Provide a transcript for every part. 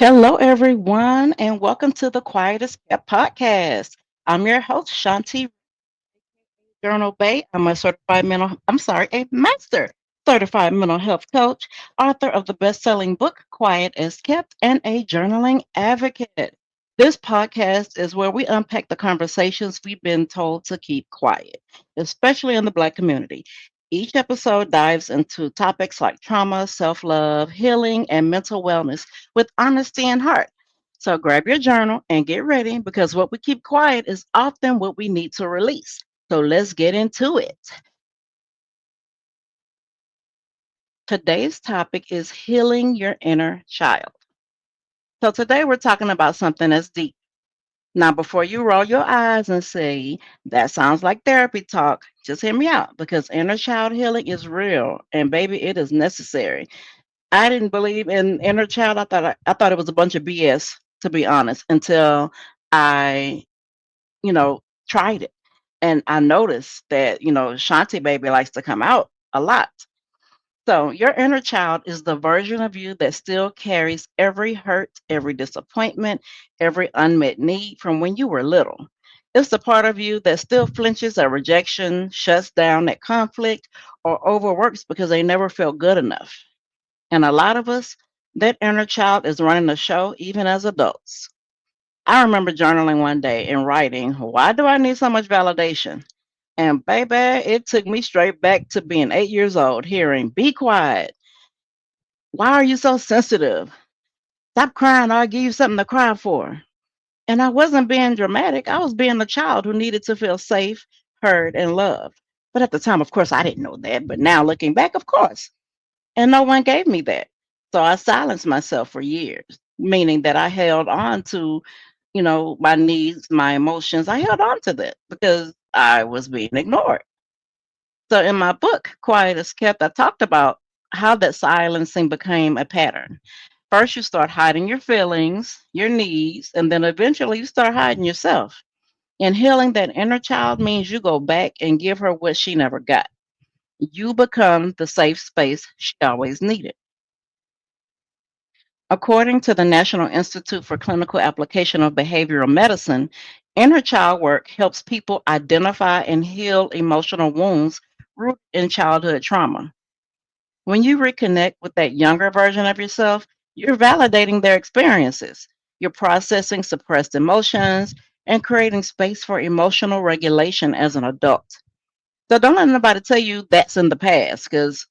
Hello, everyone, and welcome to the Quietest Kept podcast. I'm your host, Shawnti Journal Bay. A master certified mental health coach, author of the best-selling book Quiet as Kept, and a journaling advocate. This podcast is where we unpack the conversations we've been told to keep quiet, especially in the Black community. Each episode dives into topics like trauma, self love, healing, and mental wellness with honesty and heart. So grab your journal and get ready because what we keep quiet is often what we need to release. So let's get into it. Today's topic is healing your inner child. So today we're talking about something that's deep. Now, before you roll your eyes and say, that sounds like therapy talk, just hear me out because inner child healing is real and baby, it is necessary. I didn't believe in inner child. I thought it was a bunch of BS, to be honest, until I, tried it. And I noticed that, Shanti baby likes to come out a lot. So, your inner child is the version of you that still carries every hurt, every disappointment, every unmet need from when you were little. It's the part of you that still flinches at rejection, shuts down at conflict, or overworks because they never felt good enough. And a lot of us, that inner child is running the show even as adults. I remember journaling one day and writing, why do I need so much validation? And baby, it took me straight back to being 8 years old, hearing, be quiet. Why are you so sensitive? Stop crying, or I'll give you something to cry for. And I wasn't being dramatic. I was being a child who needed to feel safe, heard, and loved. But at the time, of course, I didn't know that. But now looking back, of course. And no one gave me that. So I silenced myself for years, meaning that I held on to, my needs, my emotions. I held on to that because I was being ignored. So in my book, Quiet as Kept, I talked about how that silencing became a pattern. First, you start hiding your feelings, your needs, and then eventually you start hiding yourself. And healing that inner child means you go back and give her what she never got. You become the safe space she always needed. According to the National Institute for Clinical Application of Behavioral Medicine, inner child work helps people identify and heal emotional wounds rooted in childhood trauma. When you reconnect with that younger version of yourself, you're validating their experiences. You're processing suppressed emotions and creating space for emotional regulation as an adult. So don't let nobody tell you that's in the past because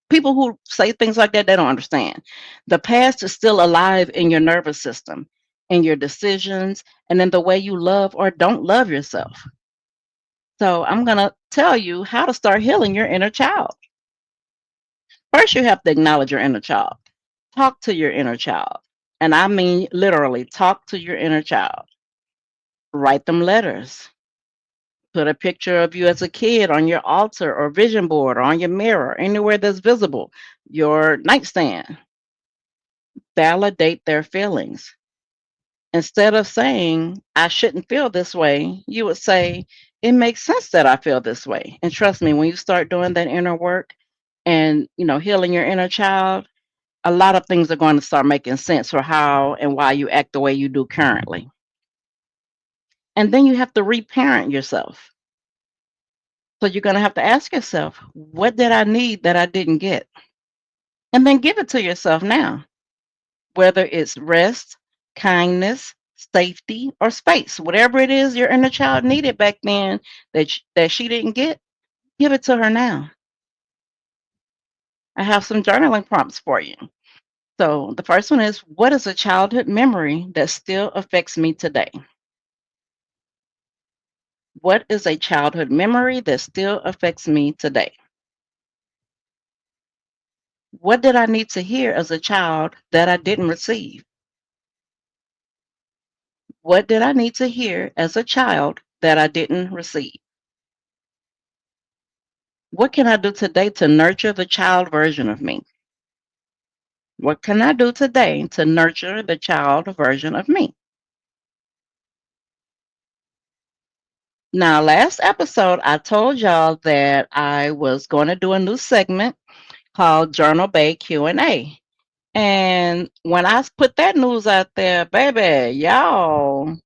people who say things like that, they don't understand. The past is still alive in your nervous system, in your decisions, and in the way you love or don't love yourself. So I'm going to tell you how to start healing your inner child. First, you have to acknowledge your inner child. Talk to your inner child. And I mean literally talk to your inner child. Write them letters. Put a picture of you as a kid on your altar or vision board or on your mirror, anywhere that's visible, your nightstand. Validate their feelings. Instead of saying, I shouldn't feel this way, you would say, it makes sense that I feel this way. And trust me, when you start doing that inner work and, healing your inner child, a lot of things are going to start making sense for how and why you act the way you do currently. And then you have to reparent yourself. So you're going to have to ask yourself, what did I need that I didn't get? And then give it to yourself now, whether it's rest, kindness, safety, or space. Whatever it is your inner child needed back then that she didn't get, give it to her now. I have some journaling prompts for you. So the first one is, what is a childhood memory that still affects me today? What is a childhood memory that still affects me today? What did I need to hear as a child that I didn't receive? What did I need to hear as a child that I didn't receive? What can I do today to nurture the child version of me? What can I do today to nurture the child version of me? Now, last episode, I told y'all that I was going to do a new segment called Journal Bay Q&A. And when I put that news out there, baby, y'all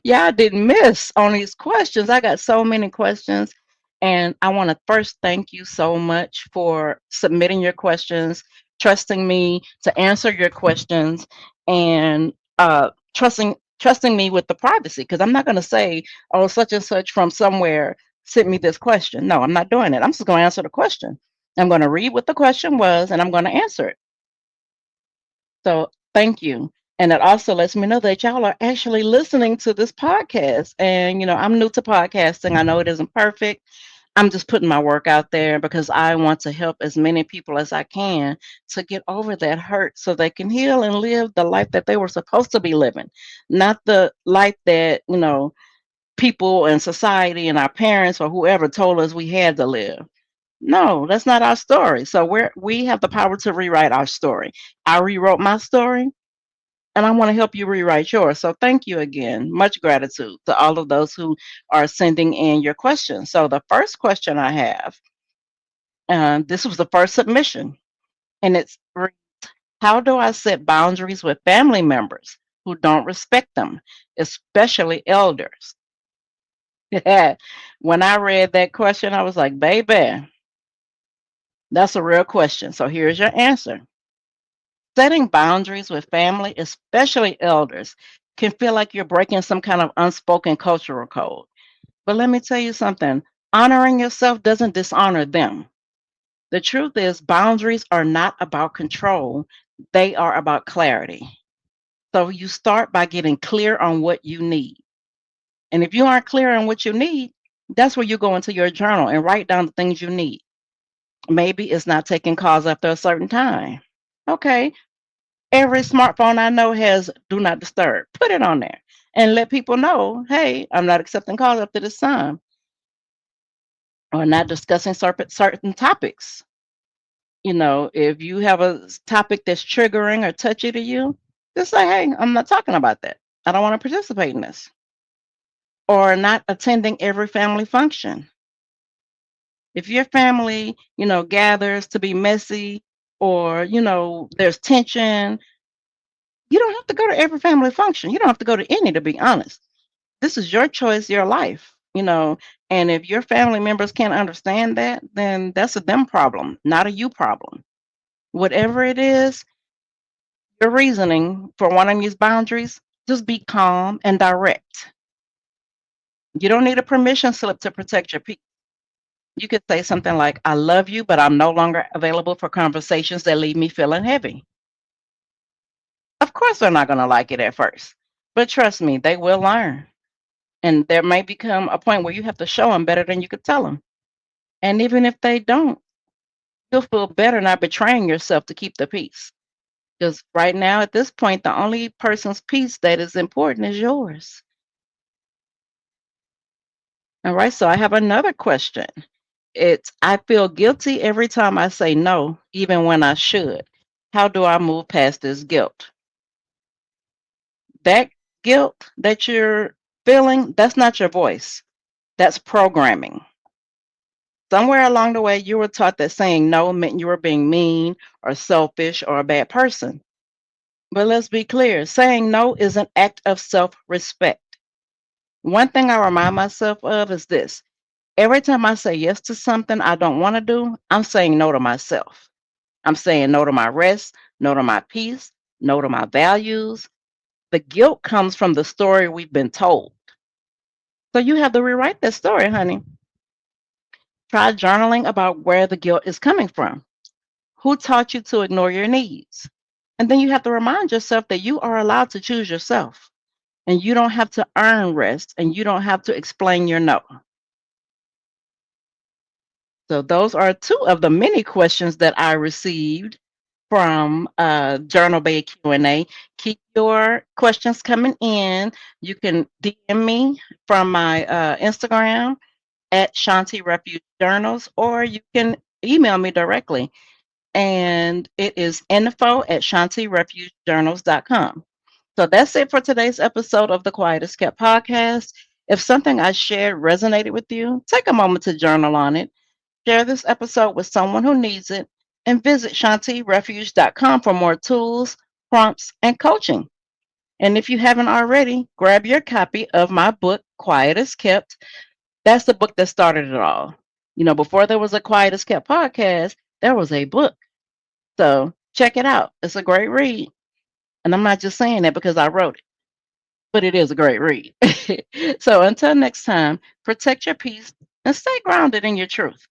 didn't miss on these questions. I got so many questions. And I want to first thank you so much for submitting your questions, trusting me to answer your questions, and trusting me with the privacy. Because I'm not going to say, oh, such and such from somewhere sent me this question. No, I'm not doing it. I'm just going to answer the question. I'm going to read what the question was, and I'm going to answer it. So thank you. And it also lets me know that y'all are actually listening to this podcast. And, I'm new to podcasting. I know it isn't perfect. I'm just putting my work out there because I want to help as many people as I can to get over that hurt so they can heal and live the life that they were supposed to be living, not the life that, people and society and our parents or whoever told us we had to live. No, that's not our story. So we have the power to rewrite our story. I rewrote my story and I want to help you rewrite yours. So thank you again. Much gratitude to all of those who are sending in your questions. So the first question I have, this was the first submission, and it's, how do I set boundaries with family members who don't respect them, especially elders? When I read that question, I was like, baby, that's a real question. So here's your answer. Setting boundaries with family, especially elders, can feel like you're breaking some kind of unspoken cultural code. But let me tell you something, honoring yourself doesn't dishonor them. The truth is, boundaries are not about control, they are about clarity. So you start by getting clear on what you need. And if you aren't clear on what you need, that's where you go into your journal and write down the things you need. Maybe it's not taking calls after a certain time. Okay, every smartphone I know has do not disturb. Put it on there and let people know, hey, I'm not accepting calls after this time or not discussing certain topics. If you have a topic that's triggering or touchy to you, just say, hey, I'm not talking about that. I don't want to participate in this. Or not attending every family function. If your family, gathers to be messy or, there's tension, you don't have to go to every family function. You don't have to go to any, to be honest. This is your choice, your life. And if your family members can't understand that, then that's a them problem, not a you problem. Whatever it is, your reasoning for wanting these boundaries, just be calm and direct. You don't need a permission slip to protect your peace. You could say something like, I love you, but I'm no longer available for conversations that leave me feeling heavy. Of course, they're not going to like it at first, but trust me, they will learn. And there may become a point where you have to show them better than you could tell them. And even if they don't, you'll feel better not betraying yourself to keep the peace. Because right now, at this point, the only person's peace that is important is yours. All right, so I have another question. It's, I feel guilty every time I say no, even when I should. How do I move past this guilt? That guilt that you're feeling, that's not your voice. That's programming. Somewhere along the way, you were taught that saying no meant you were being mean or selfish or a bad person. But let's be clear, saying no is an act of self respect. One thing I remind myself of is this: every time I say yes to something I don't want to do, I'm saying no to myself. I'm saying no to my rest, no to my peace, no to my values. The guilt comes from the story we've been told. So you have to rewrite that story, honey. Try journaling about where the guilt is coming from. Who taught you to ignore your needs? And then you have to remind yourself that you are allowed to choose yourself and you don't have to earn rest and you don't have to explain your no. So those are two of the many questions that I received from Journal Bay Q&A. Keep your questions coming in. You can DM me from my Instagram at Shawnti Refuge Journals, or you can email me directly. And it is info@ShawntiRefugeJournals.com. So that's it for today's episode of the Quietest Kept podcast. If something I shared resonated with you, take a moment to journal on it. Share this episode with someone who needs it. and visit ShantiRefuge.com for more tools, prompts, and coaching. And if you haven't already, grab your copy of my book, Quiet as Kept. That's the book that started it all. Before there was a Quiet as Kept podcast, there was a book. So check it out. It's a great read. And I'm not just saying that because I wrote it, but it is a great read. So until next time, protect your peace and stay grounded in your truth.